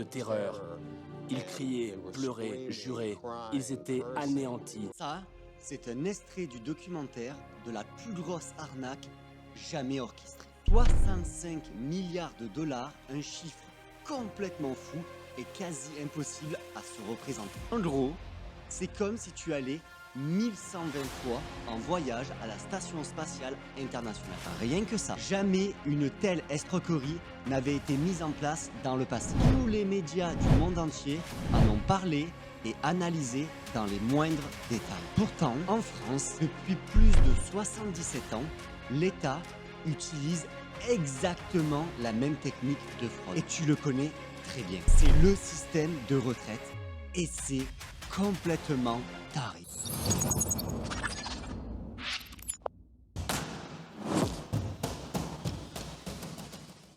terreur. Ils criaient, pleuraient, juraient. Ils étaient anéantis. Ça, c'est un extrait du documentaire de la plus grosse arnaque jamais orchestrée. 65 milliards de dollars, un chiffre complètement fou et quasi impossible à se représenter. En gros, c'est comme si tu allais 1120 fois en voyage à la Station Spatiale Internationale. Rien que ça. Jamais une telle escroquerie n'avait été mise en place dans le passé. Tous les médias du monde entier en ont parlé et analysé dans les moindres détails. Pourtant, en France, depuis plus de 77 ans, l'État utilise exactement la même technique de fraude. Et tu le connais très bien. C'est le système de retraite et c'est complètement taré.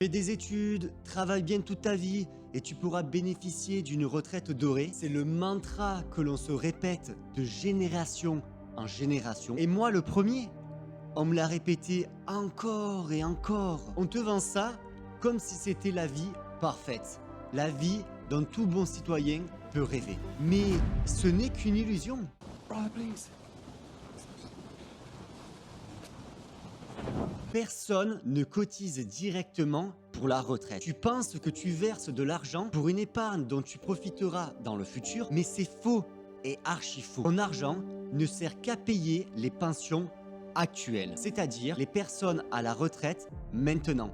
Fais des études, travaille bien toute ta vie et tu pourras bénéficier d'une retraite dorée. C'est le mantra que l'on se répète de génération en génération. Et moi le premier, on me l'a répété encore et encore. On te vend ça comme si c'était la vie parfaite. La vie dont tout bon citoyen peut rêver. Mais ce n'est qu'une illusion. Personne ne cotise directement pour la retraite. Tu penses que tu verses de l'argent pour une épargne dont tu profiteras dans le futur, mais c'est faux et archi faux. Ton argent ne sert qu'à payer les pensions actuelles, c'est-à-dire les personnes à la retraite maintenant.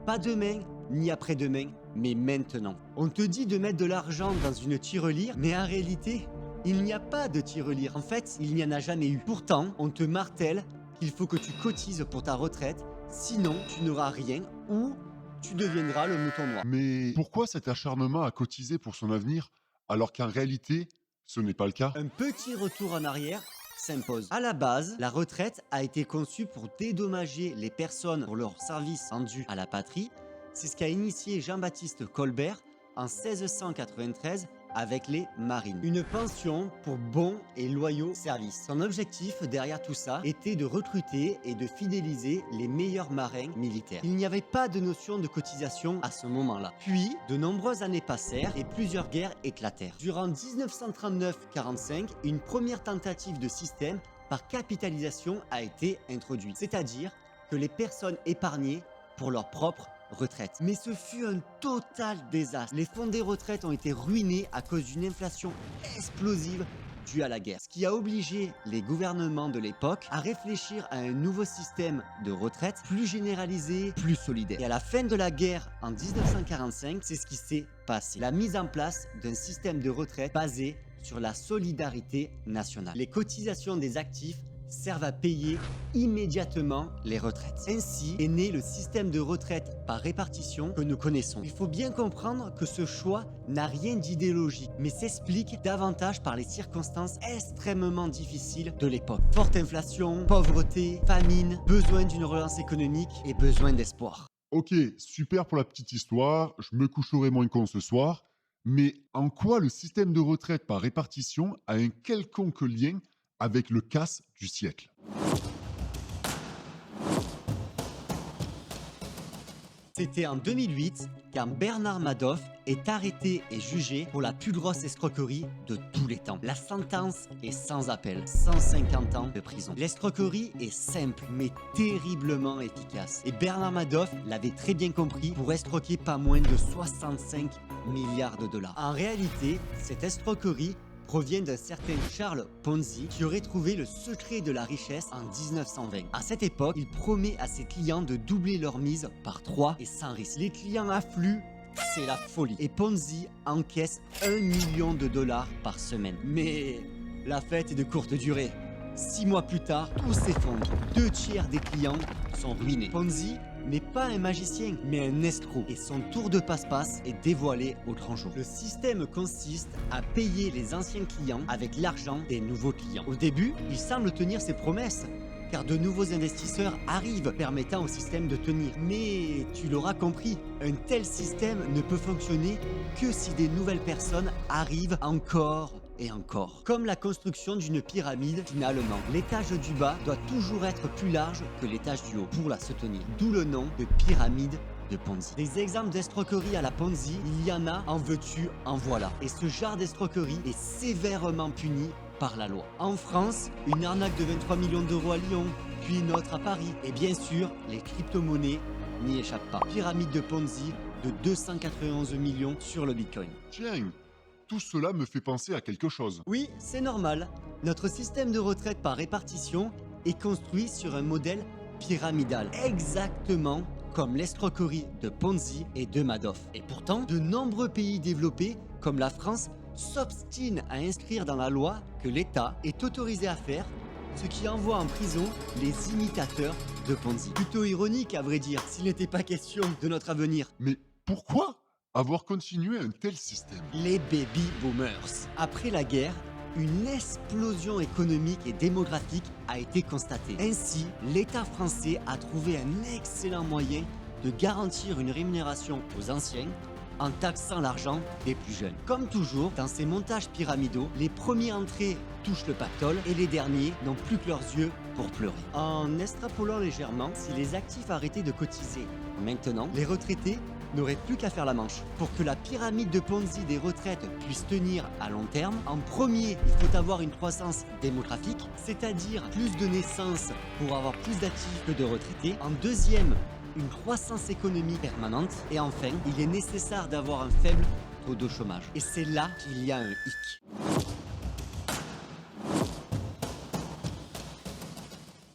Pas demain, ni après-demain, mais maintenant. On te dit de mettre de l'argent dans une tirelire, mais en réalité, il n'y a pas de tirelire. En fait, il n'y en a jamais eu. Pourtant, on te martèle qu'il faut que tu cotises pour ta retraite, sinon tu n'auras rien ou tu deviendras le mouton noir. Mais pourquoi cet acharnement à cotiser pour son avenir, alors qu'en réalité, ce n'est pas le cas? Un petit retour en arrière s'impose. À la base, la retraite a été conçue pour dédommager les personnes pour leur service rendu à la patrie. C'est ce qu'a initié Jean-Baptiste Colbert en 1693 avec les marines. Une pension pour bons et loyaux services. Son objectif derrière tout ça était de recruter et de fidéliser les meilleurs marins militaires. Il n'y avait pas de notion de cotisation à ce moment-là. Puis, de nombreuses années passèrent et plusieurs guerres éclatèrent. Durant 1939-45, une première tentative de système par capitalisation a été introduite. C'est-à-dire que les personnes épargnaient pour leur propre retraite. Mais ce fut un total désastre. Les fonds des retraites ont été ruinés à cause d'une inflation explosive due à la guerre. Ce qui a obligé les gouvernements de l'époque à réfléchir à un nouveau système de retraite plus généralisé, plus solidaire. Et à la fin de la guerre, en 1945, c'est ce qui s'est passé. La mise en place d'un système de retraite basé sur la solidarité nationale. Les cotisations des actifs servent à payer immédiatement les retraites. Ainsi est né le système de retraite par répartition que nous connaissons. Il faut bien comprendre que ce choix n'a rien d'idéologique, mais s'explique davantage par les circonstances extrêmement difficiles de l'époque. Forte inflation, pauvreté, famine, besoin d'une relance économique et besoin d'espoir. Ok, super pour la petite histoire, je me coucherai moins con ce soir, mais en quoi le système de retraite par répartition a un quelconque lien avec le casse du siècle? C'était en 2008 quand Bernard Madoff est arrêté et jugé pour la plus grosse escroquerie de tous les temps. La sentence est sans appel, 150 ans de prison. L'escroquerie est simple mais terriblement efficace. Et Bernard Madoff l'avait très bien compris pour escroquer pas moins de 65 milliards de dollars. En réalité, cette escroquerie provient d'un certain Charles Ponzi qui aurait trouvé le secret de la richesse en 1920. À cette époque, il promet à ses clients de doubler leur mise par 3 et sans risque. Les clients affluent, c'est la folie. Et Ponzi encaisse 1 million de dollars par semaine. Mais la fête est de courte durée. 6 mois plus tard, tout s'effondre. 2 tiers des clients sont ruinés. Ponzi n'est pas un magicien, mais un escroc. Et son tour de passe-passe est dévoilé au grand jour. Le système consiste à payer les anciens clients avec l'argent des nouveaux clients. Au début, il semble tenir ses promesses, car de nouveaux investisseurs arrivent permettant au système de tenir. Mais tu l'auras compris, un tel système ne peut fonctionner que si des nouvelles personnes arrivent encore et encore. Comme la construction d'une pyramide, finalement, l'étage du bas doit toujours être plus large que l'étage du haut pour la soutenir. D'où le nom de pyramide de Ponzi. Des exemples d'escroquerie à la Ponzi, il y en a, en veux-tu, en voilà. Et ce genre d'escroquerie est sévèrement puni par la loi. En France, une arnaque de 23 millions d'euros à Lyon, puis une autre à Paris. Et bien sûr, les crypto-monnaies n'y échappent pas. Pyramide de Ponzi de 291 millions sur le Bitcoin. Tiens, tout cela me fait penser à quelque chose. Oui, c'est normal. Notre système de retraite par répartition est construit sur un modèle pyramidal, exactement comme l'escroquerie de Ponzi et de Madoff. Et pourtant, de nombreux pays développés, comme la France, s'obstinent à inscrire dans la loi que l'État est autorisé à faire, ce qui envoie en prison les imitateurs de Ponzi. Plutôt ironique à vrai dire, s'il n'était pas question de notre avenir. Mais pourquoi avoir continué un tel système? Les baby boomers. Après la guerre, une explosion économique et démographique a été constatée. Ainsi, l'État français a trouvé un excellent moyen de garantir une rémunération aux anciens en taxant l'argent des plus jeunes. Comme toujours, dans ces montages pyramidaux, les premiers entrés touchent le pactole et les derniers n'ont plus que leurs yeux pour pleurer. En extrapolant légèrement, si les actifs arrêtaient de cotiser maintenant, les retraités n'aurait plus qu'à faire la manche. Pour que la pyramide de Ponzi des retraites puisse tenir à long terme, en premier, il faut avoir une croissance démographique, c'est-à-dire plus de naissances pour avoir plus d'actifs que de retraités. En deuxième, une croissance économique permanente. Et enfin, il est nécessaire d'avoir un faible taux de chômage. Et c'est là qu'il y a un hic.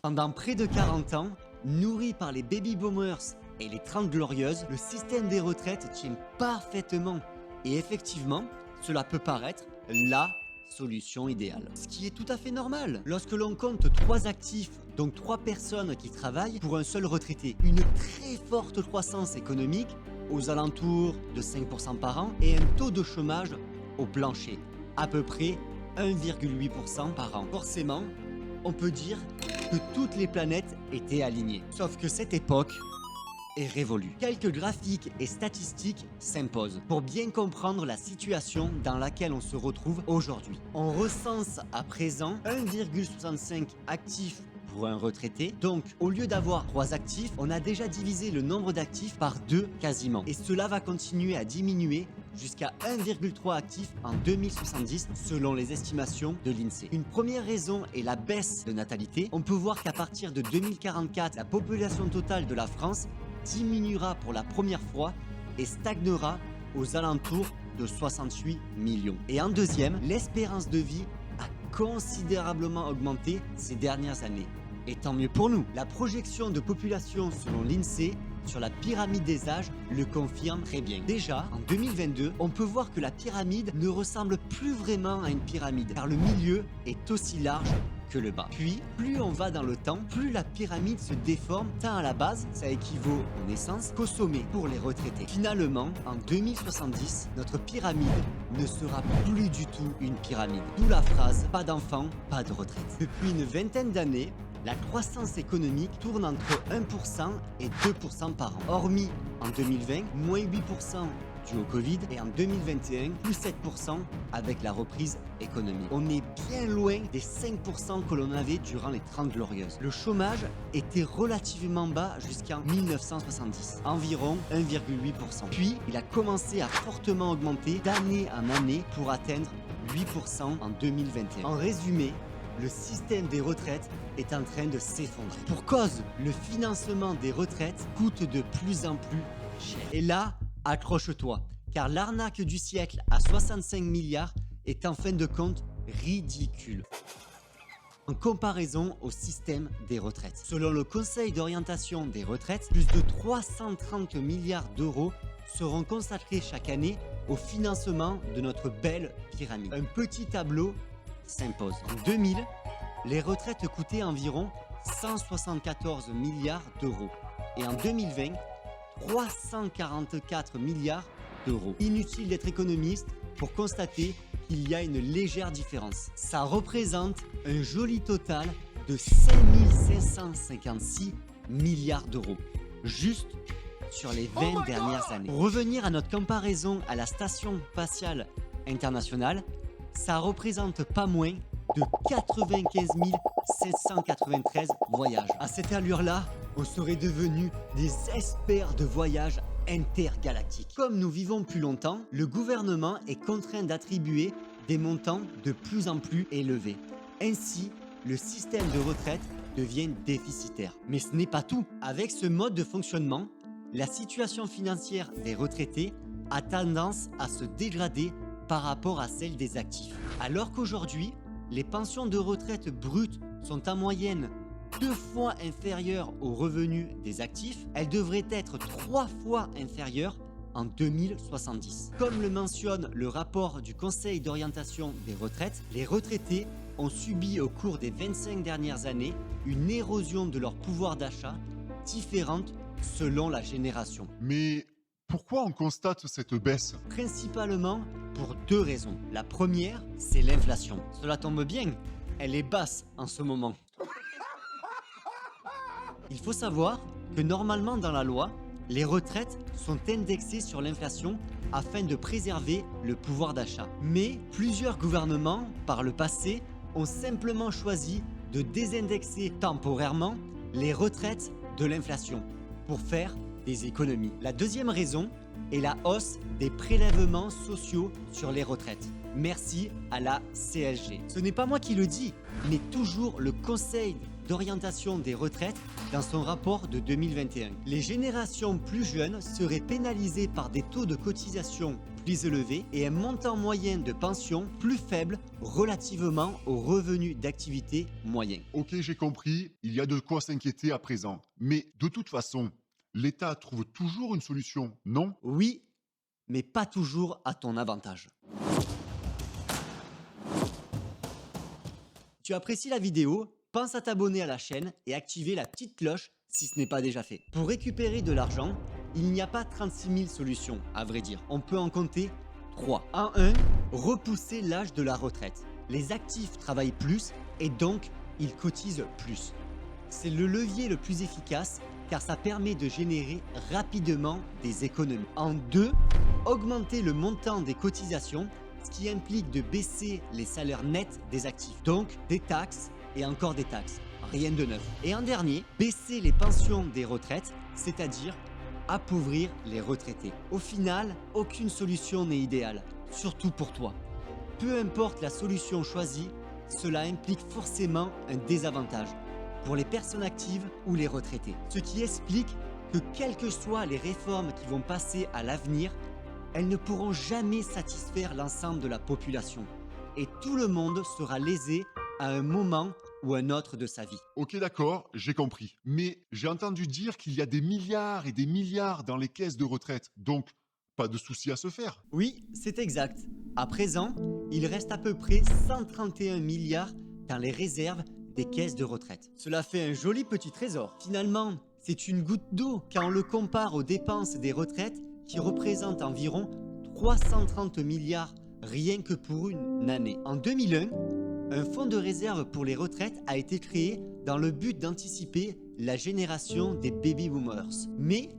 Pendant près de 40 ans, nourri par les baby boomers et les 30 glorieuses, le système des retraites tient parfaitement. Et effectivement, cela peut paraître la solution idéale. Ce qui est tout à fait normal. Lorsque l'on compte 3 actifs, donc 3 personnes qui travaillent pour un seul retraité, une très forte croissance économique, aux alentours de 5% par an, et un taux de chômage au plancher, à peu près 1,8% par an. Forcément, on peut dire que toutes les planètes étaient alignées. Sauf que cette époque est révolue. Quelques graphiques et statistiques s'imposent pour bien comprendre la situation dans laquelle on se retrouve aujourd'hui. On recense à présent 1,65 actifs pour un retraité. Donc, au lieu d'avoir 3 actifs, on a déjà divisé le nombre d'actifs par 2 quasiment. Et cela va continuer à diminuer jusqu'à 1,3 actifs en 2070 selon les estimations de l'INSEE. Une première raison est la baisse de natalité. On peut voir qu'à partir de 2044, la population totale de la France diminuera pour la première fois et stagnera aux alentours de 68 millions. Et en deuxième, l'espérance de vie a considérablement augmenté ces dernières années. Et tant mieux pour nous. La projection de population selon l'INSEE sur la pyramide des âges le confirme très bien. Déjà, en 2022, on peut voir que la pyramide ne ressemble plus vraiment à une pyramide, car le milieu est aussi large que le bas. Puis, plus on va dans le temps, plus la pyramide se déforme, tant à la base, ça équivaut aux naissances, qu'au sommet pour les retraités. Finalement, en 2070, notre pyramide ne sera plus du tout une pyramide. D'où la phrase « pas d'enfants, pas de retraite ». Depuis une vingtaine d'années, la croissance économique tourne entre 1% et 2% par an. Hormis en 2020, moins 8% dû au Covid, et en 2021, plus 7% avec la reprise économique. On est bien loin des 5% que l'on avait durant les 30 glorieuses. Le chômage était relativement bas jusqu'en 1970, environ 1,8%. Puis, il a commencé à fortement augmenter d'année en année pour atteindre 8% en 2021. En résumé, le système des retraites est en train de s'effondrer. Pour cause, le financement des retraites coûte de plus en plus cher. Et là, accroche-toi, car l'arnaque du siècle à 65 milliards est en fin de compte ridicule en comparaison au système des retraites. Selon le Conseil d'orientation des retraites, plus de 330 milliards d'euros seront consacrés chaque année au financement de notre belle pyramide. Un petit tableau s'impose. En 2000, les retraites coûtaient environ 174 milliards d'euros. Et en 2020, 344 milliards d'euros. Inutile d'être économiste pour constater qu'il y a une légère différence. Ça représente un joli total de 5556 milliards d'euros. Juste sur les 20 dernières années. Pour revenir à notre comparaison à la Station spatiale internationale, ça représente pas moins de 95 793 voyages. À cette allure-là, On serait devenus des experts de voyage intergalactiques. Comme nous vivons plus longtemps, le gouvernement est contraint d'attribuer des montants de plus en plus élevés. Ainsi, le système de retraite devient déficitaire. Mais ce n'est pas tout. Avec ce mode de fonctionnement, la situation financière des retraités a tendance à se dégrader par rapport à celle des actifs. Alors qu'aujourd'hui, les pensions de retraite brutes sont en moyenne 2 fois inférieures aux revenus des actifs, elles devraient être 3 fois inférieures en 2070. Comme le mentionne le rapport du Conseil d'orientation des retraites, les retraités ont subi au cours des 25 dernières années une érosion de leur pouvoir d'achat différente selon la génération. Mais pourquoi on constate cette baisse? Principalement pour 2 raisons. La première, c'est l'inflation. Cela tombe bien, elle est basse en ce moment. Il faut savoir que normalement dans la loi, les retraites sont indexées sur l'inflation afin de préserver le pouvoir d'achat. Mais plusieurs gouvernements, par le passé, ont simplement choisi de désindexer temporairement les retraites de l'inflation pour faire des économies. La deuxième raison est la hausse des prélèvements sociaux sur les retraites. Merci à la CSG. Ce n'est pas moi qui le dis, mais toujours le Conseil d'orientation des retraites dans son rapport de 2021. Les générations plus jeunes seraient pénalisées par des taux de cotisation plus élevés et un montant moyen de pension plus faible relativement aux revenus d'activité moyens. Ok, j'ai compris, il y a de quoi s'inquiéter à présent. Mais de toute façon, l'État trouve toujours une solution, non? Oui, mais pas toujours à ton avantage. Si tu apprécies la vidéo, pense à t'abonner à la chaîne et activer la petite cloche si ce n'est pas déjà fait. Pour récupérer de l'argent, il n'y a pas 36 000 solutions, à vrai dire. On peut en compter 3. En 1, repousser l'âge de la retraite. Les actifs travaillent plus et donc ils cotisent plus. C'est le levier le plus efficace car ça permet de générer rapidement des économies. En 2, augmenter le montant des cotisations, ce qui implique de baisser les salaires nets des actifs. Donc des taxes et encore des taxes. Rien de neuf. Et en dernier, baisser les pensions des retraites, c'est-à-dire appauvrir les retraités. Au final, aucune solution n'est idéale, surtout pour toi. Peu importe la solution choisie, cela implique forcément un désavantage pour les personnes actives ou les retraités. Ce qui explique que quelles que soient les réformes qui vont passer à l'avenir, elles ne pourront jamais satisfaire l'ensemble de la population. Et tout le monde sera lésé à un moment ou un autre de sa vie. Ok, d'accord, j'ai compris. Mais j'ai entendu dire qu'il y a des milliards et des milliards dans les caisses de retraite. Donc, pas de souci à se faire. Oui, c'est exact. À présent, il reste à peu près 131 milliards dans les réserves des caisses de retraite. Cela fait un joli petit trésor. Finalement, c'est une goutte d'eau quand on le compare aux dépenses des retraites qui représentent environ 330 milliards rien que pour une année. En 2001, un fonds de réserve pour les retraites a été créé dans le but d'anticiper la génération des baby boomers. Mais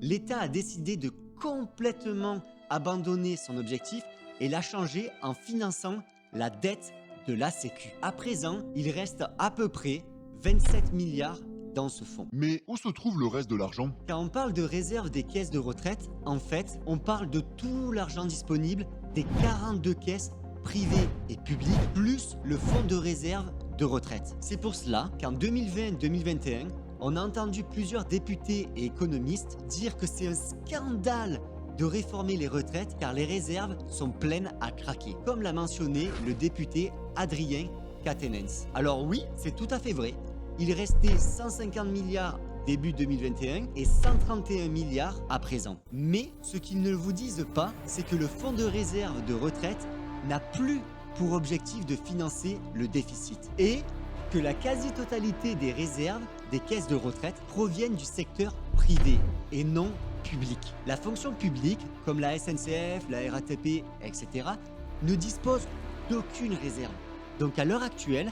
l'État a décidé de complètement abandonner son objectif et l'a changé en finançant la dette de la Sécu. À présent, il reste à peu près 27 milliards dans ce fonds. Mais où se trouve le reste de l'argent? Quand on parle de réserve des caisses de retraite, en fait, on parle de tout l'argent disponible des 42 caisses privées et publiques, plus le fonds de réserve de retraite. C'est pour cela qu'en 2020-2021, on a entendu plusieurs députés et économistes dire que c'est un scandale de réformer les retraites car les réserves sont pleines à craquer, comme l'a mentionné le député Adrien Quatennens. Alors oui, c'est tout à fait vrai. Il restait 150 milliards début 2021 et 131 milliards à présent. Mais ce qu'ils ne vous disent pas, c'est que le fonds de réserve de retraite n'a plus pour objectif de financer le déficit et que la quasi-totalité des réserves des caisses de retraite proviennent du secteur privé et non public. La fonction publique, comme la SNCF, la RATP, etc., ne dispose d'aucune réserve. Donc à l'heure actuelle,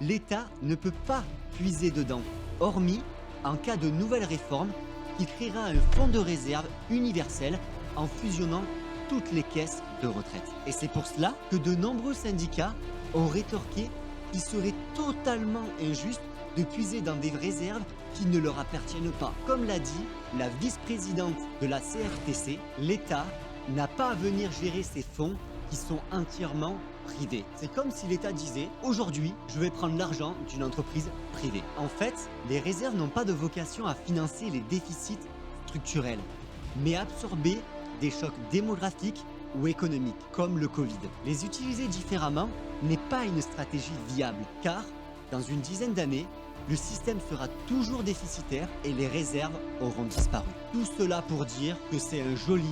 l'État ne peut pas puiser dedans, hormis en cas de nouvelle réforme qui créera un fonds de réserve universel en fusionnant toutes les caisses de retraite. Et c'est pour cela que de nombreux syndicats ont rétorqué qu'il serait totalement injuste de puiser dans des réserves qui ne leur appartiennent pas. Comme l'a dit la vice-présidente de la CFTC, l'État n'a pas à venir gérer ces fonds qui sont entièrement privés. C'est comme si l'État disait « Aujourd'hui, je vais prendre l'argent d'une entreprise privée ». En fait, les réserves n'ont pas de vocation à financer les déficits structurels, mais à absorber des chocs démographiques ou économiques, comme le Covid. Les utiliser différemment n'est pas une stratégie viable, car dans une dizaine d'années, le système sera toujours déficitaire et les réserves auront disparu. Tout cela pour dire que c'est un joli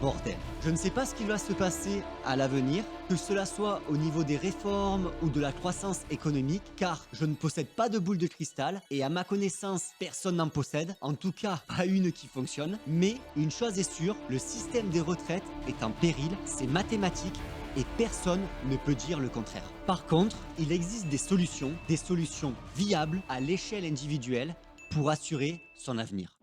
bordel. Je ne sais pas ce qu'il va se passer à l'avenir, que cela soit au niveau des réformes ou de la croissance économique, car je ne possède pas de boule de cristal et à ma connaissance, personne n'en possède, en tout cas pas une qui fonctionne. Mais une chose est sûre, le système des retraites est en péril, c'est mathématique, et personne ne peut dire le contraire. Par contre, il existe des solutions viables à l'échelle individuelle pour assurer son avenir.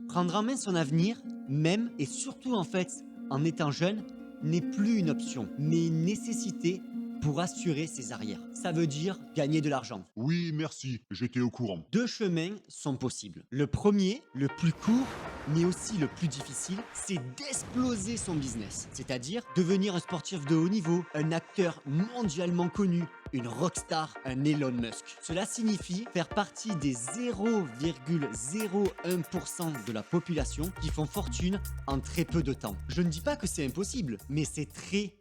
Prendre en main son avenir, même et surtout en fait en étant jeune, n'est plus une option, mais une nécessité pour assurer ses arrières. Ça veut dire gagner de l'argent. Oui, merci, j'étais au courant. Deux chemins sont possibles. Le premier, le plus court, mais aussi le plus difficile, c'est d'exploser son business. C'est-à-dire devenir un sportif de haut niveau, un acteur mondialement connu, une rockstar, un Elon Musk. Cela signifie faire partie des 0,01% de la population qui font fortune en très peu de temps. Je ne dis pas que c'est impossible, mais c'est très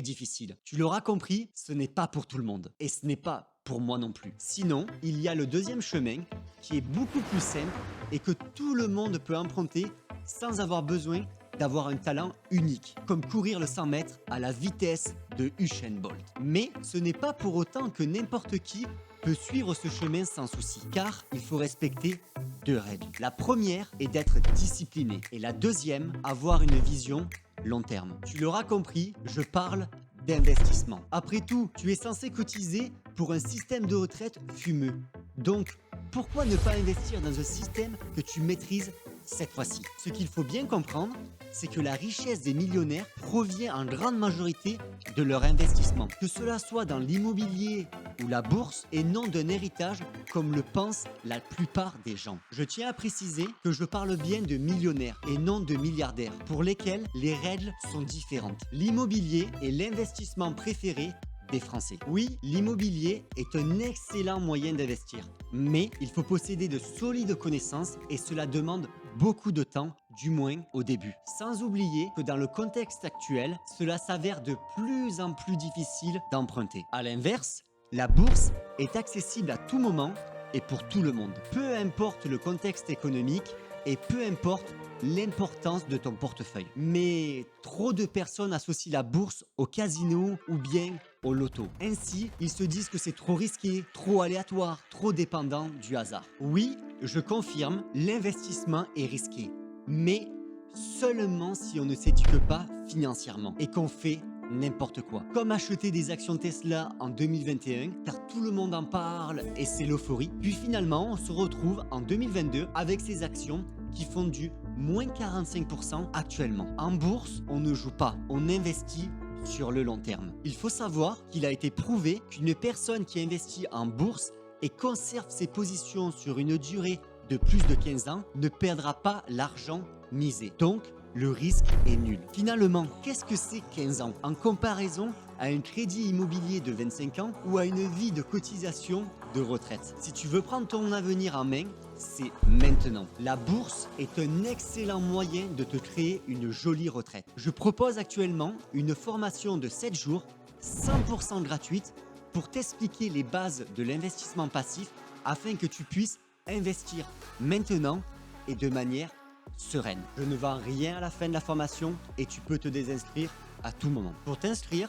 difficile. Tu l'auras compris, ce n'est pas pour tout le monde. Et ce n'est pas pour moi non plus. Sinon, il y a le deuxième chemin qui est beaucoup plus simple et que tout le monde peut emprunter sans avoir besoin d'avoir un talent unique, comme courir le 100 mètres à la vitesse de Usain Bolt. Mais ce n'est pas pour autant que n'importe qui peut suivre ce chemin sans souci, car il faut respecter deux règles. La première est d'être discipliné et la deuxième, avoir une vision long terme. Tu l'auras compris, je parle d'investissement. Après tout, tu es censé cotiser pour un système de retraite fumeux. Donc, pourquoi ne pas investir dans un système que tu maîtrises cette fois-ci? Ce qu'il faut bien comprendre, c'est que la richesse des millionnaires provient en grande majorité de leur investissement. Que cela soit dans l'immobilier ou la bourse et non d'un héritage comme le pensent la plupart des gens. Je tiens à préciser que je parle bien de millionnaires et non de milliardaires pour lesquels les règles sont différentes. L'immobilier est l'investissement préféré des Français. Oui, l'immobilier est un excellent moyen d'investir, mais il faut posséder de solides connaissances et cela demande beaucoup de temps, du moins au début. Sans oublier que dans le contexte actuel, cela s'avère de plus en plus difficile d'emprunter. À l'inverse, la bourse est accessible à tout moment et pour tout le monde. Peu importe le contexte économique et peu importe l'importance de ton portefeuille. Mais trop de personnes associent la bourse au casino ou bien au loto. Ainsi, ils se disent que c'est trop risqué, trop aléatoire, trop dépendant du hasard. Oui, je confirme, l'investissement est risqué, mais seulement si on ne s'éduque pas financièrement et qu'on fait n'importe quoi. Comme acheter des actions Tesla en 2021, car tout le monde en parle et c'est l'euphorie. Puis finalement, on se retrouve en 2022 avec ces actions qui font du moins 45% actuellement. En bourse, on ne joue pas, on investit sur le long terme. Il faut savoir qu'il a été prouvé qu'une personne qui investit en bourse et conserve ses positions sur une durée de plus de 15 ans ne perdra pas l'argent misé. Donc, le risque est nul. Finalement, qu'est-ce que c'est 15 ans en comparaison à un crédit immobilier de 25 ans ou à une vie de cotisation de retraite? Si tu veux prendre ton avenir en main, c'est maintenant. La bourse est un excellent moyen de te créer une jolie retraite. Je propose actuellement une formation de 7 jours, 100% gratuite, pour t'expliquer les bases de l'investissement passif afin que tu puisses investir maintenant et de manière sereine. Je ne vends rien à la fin de la formation et tu peux te désinscrire à tout moment. Pour t'inscrire,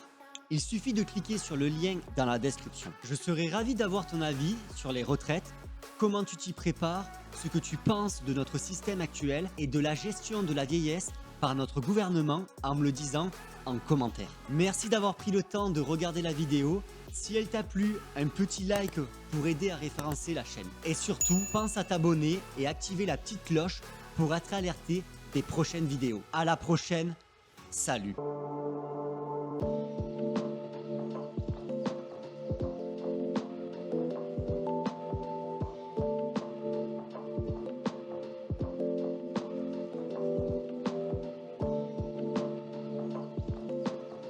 il suffit de cliquer sur le lien dans la description. Je serai ravi d'avoir ton avis sur les retraites, comment tu t'y prépares, ce que tu penses de notre système actuel et de la gestion de la vieillesse par notre gouvernement en me le disant en commentaire. Merci d'avoir pris le temps de regarder la vidéo. Si elle t'a plu, un petit like pour aider à référencer la chaîne. Et surtout, pense à t'abonner et activer la petite cloche pour être alerté des prochaines vidéos. À la prochaine, salut!